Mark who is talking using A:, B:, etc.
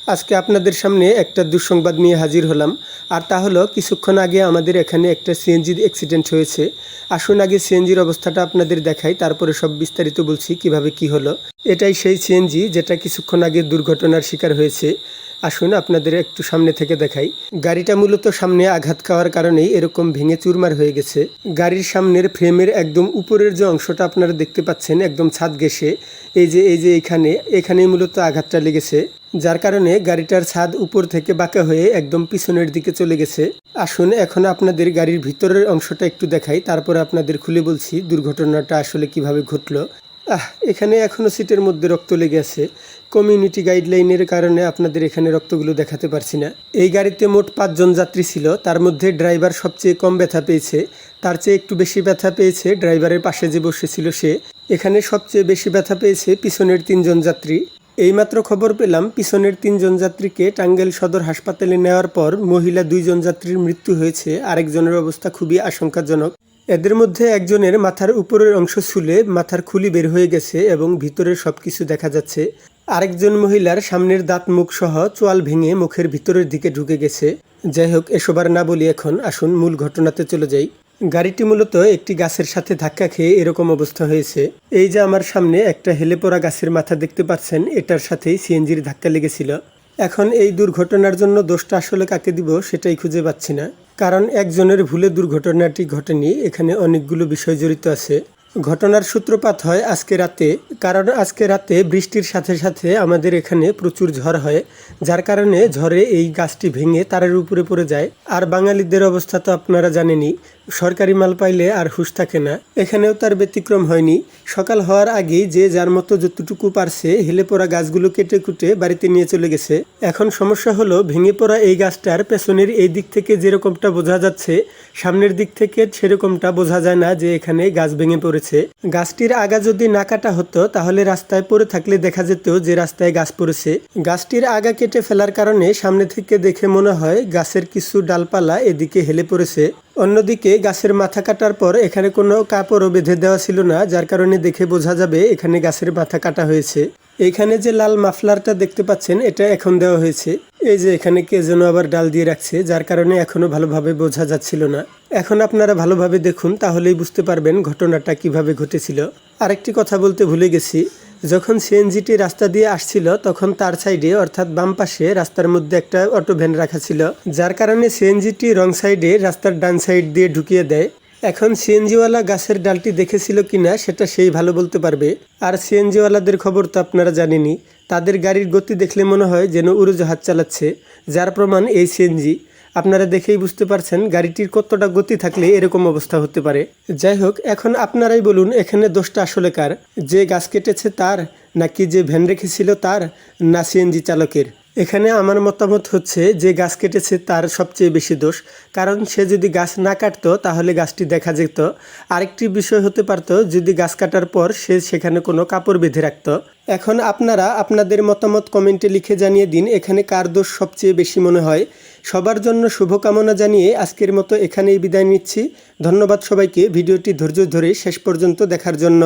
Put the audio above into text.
A: আজকে আপনাদের সামনে একটা দুঃসংবাদ নিয়ে হাজির হলাম। আর তা হলো কিছুক্ষণ আগে আমাদের এখানে একটা সিএনজির অ্যাক্সিডেন্ট হয়েছে। আসুন আগে সিএনজির অবস্থাটা আপনাদের দেখাই, তারপরে সব বিস্তারিত বলছি কিভাবে কি হলো। এটাই সেই সিএনজি যেটা কিছুক্ষণ আগে দুর্ঘটনার শিকার হয়েছে। আসুন আপনাদের একটু সামনে থেকে দেখাই। গাড়িটা মূলত সামনে আঘাত খাওয়ার কারণেই এরকম ভেঙে চুরমার হয়ে গেছে। গাড়ির সামনের ফ্রেমের একদম উপরের যে অংশটা আপনারা দেখতে পাচ্ছেন একদম ছাদ ঘেঁষে এই যে এখানেই মূলত আঘাতটা লেগেছে, যার কারণে গাড়িটার ছাদ উপর থেকে বাঁকা হয়ে একদম পিছনের দিকে চলে গেছে। আসুন এখন আপনাদের গাড়ির ভিতরের অংশটা একটু দেখাই, তারপরে আপনাদের খুলে বলছি দুর্ঘটনাটা আসলে কিভাবে ঘটলো। এখানে এখনও সিটের মধ্যে রক্ত লেগে আছে। কমিউনিটি গাইডলাইনের কারণে আপনাদের এখানে রক্তগুলো দেখাতে পারছি না। এই গাড়িতে মোট 5 জন যাত্রী ছিল, তার মধ্যে ড্রাইভার সবচেয়ে কম ব্যথা পেয়েছে। তার চেয়ে একটু বেশি ব্যথা পেয়েছে ড্রাইভারের পাশে যে বসেছিল সে। এখানে সবচেয়ে বেশি ব্যথা পেয়েছে পিছনের 3 জন যাত্রী। এইমাত্র খবর পেলাম পিছনের 3 জন যাত্রীকে টাঙ্গাইল সদর হাসপাতালে নেওয়ার পর মহিলা 2 জন যাত্রীর মৃত্যু হয়েছে, আরেকজনের অবস্থা খুবই আশঙ্কাজনক। এদের মধ্যে একজনের মাথার উপরের অংশ ছুলে মাথার খুলি বের হয়ে গেছে এবং ভিতরের সবকিছু দেখা যাচ্ছে। আরেকজন মহিলার সামনের দাঁত মুখ সহ চোয়াল ভেঙে মুখের ভিতরের দিকে ঢুকে গেছে। যাই হোক, এসব আর না বলি, এখন আসুন মূল ঘটনাতে চলে যাই। গাড়িটি মূলত একটি গাছের সাথে ধাক্কা খেয়ে এরকম অবস্থা হয়েছে। এই যে আমার সামনে একটা হেলে পড়া গাছের মাথা দেখতে পাচ্ছেন, এটার সাথেই সিএনজির ধাক্কা লেগেছিল। এখন এই দুর্ঘটনার জন্য দোষটা আসলে কাকে দিব সেটাই খুঁজে পাচ্ছি না, কারণ একজনের ভুলে দুর্ঘটনাটি ঘটেনি, এখানে অনেকগুলো বিষয় জড়িত আছে। ঘটনার সূত্রপাত হয় আজকে রাতে, কারণ আজকে রাতে বৃষ্টির সাথে সাথে আমাদের এখানে প্রচুর ঝড় হয়, যার কারণে ঝড়ে এই গাছটি ভেঙে তারের উপরে পড়ে যায়। আর বাঙালিদের অবস্থা তো আপনারা জানেনই, সরকারি মাল পাইলে আর হুঁশ থাকে না। এখানেও তার ব্যতিক্রম হয়নি। সকাল হওয়ার আগেই যে যার মতো যতটুকু পারছে হেলে পড়া গাছগুলো কেটে কুটে বাড়িতে নিয়ে চলে গেছে। এখন সমস্যা হলো ভেঙে পড়া এই গাছটার পেছনের এই দিক থেকে যেরকমটা বোঝা যাচ্ছে, সামনের দিক থেকে সেরকমটা বোঝা যায় না যে এখানে গাছ ভেঙে পড়েছে। গাছটির আগা যদি না কাটা হতো তাহলে রাস্তায় পড়ে থাকলে দেখা যেত যে রাস্তায় গাছ পড়েছে। গাছটির আগা কেটে ফেলার কারণে সামনে থেকে দেখে মনে হয় গাছের কিছু ডালপালা এদিকে হেলে পড়েছে। অন্যদিকে গাছের মাথা কাটার পর এখানে কোনো কাপড়ও বেঁধে দেওয়া ছিল না, যার কারণে দেখে বোঝা যাবে এখানে গাছের মাথা কাটা হয়েছে। এইখানে যে লাল মাফলারটা দেখতে পাচ্ছেন এটা এখন দেওয়া হয়েছে। এই যে এখানে কে যেন আবার ডাল দিয়ে রাখছে, যার কারণে এখনো ভালোভাবে বোঝা যাচ্ছিল না। এখন আপনারা ভালোভাবে দেখুন, তাহলেই বুঝতে পারবেন ঘটনাটা কিভাবে ঘটেছিল। আরেকটি কথা বলতে ভুলে গেছি, যখন সিএনজিটি রাস্তা দিয়ে আসছিল তখন তার সাইডে অর্থাৎ বাম পাশে রাস্তার মধ্যে একটা অটো ভ্যান রাখা ছিল, যার কারণে সিএনজিটি রং সাইডে রাস্তার ডান সাইড দিয়ে ঢুকিয়ে দেয়। এখন সিএনজিওয়ালা গাছের ডালটি দেখেছিল কিনা সেটা সেই ভালো বলতে পারবে। আর সিএনজিওয়ালাদের খবর তো আপনারা জানেনই, তাদের গাড়ির গতি দেখলে মনে হয় যেন উড়োজাহাজ চালাচ্ছে, যার প্রমাণ এই সিএনজি। আপনারা দেখেই বুঝতে পারছেন গাড়িটির কতটা গতি থাকলে এরকম অবস্থা হতে পারে। যাই হোক, এখন আপনারাই বলুন এখানে দোষটা আসলে কার? যে গাছ কেটেছে তার, নাকি যে ভ্যান রেখেছিল তার, না সিএনজি চালকের? এখানে আমার মতামত হচ্ছে যে গাছ কেটেছে তার সবচেয়ে বেশি দোষ, কারণ সে যদি গাছ না কাটতো তাহলে গাছটি দেখা যেত। আরেকটি বিষয় হতে পারত যদি গাছ কাটার পর সে সেখানে কোনো কাপড় বেঁধে রাখতো। এখন আপনারা আপনাদের মতামত কমেন্টে লিখে জানিয়ে দিন এখানে কার দোষ সবচেয়ে বেশি মনে হয়। সবার জন্য শুভকামনা জানিয়ে আজকের মতো এখানেই বিদায় নিচ্ছি। ধন্যবাদ সবাইকে ভিডিওটি ধৈর্য ধরে শেষ পর্যন্ত দেখার জন্য।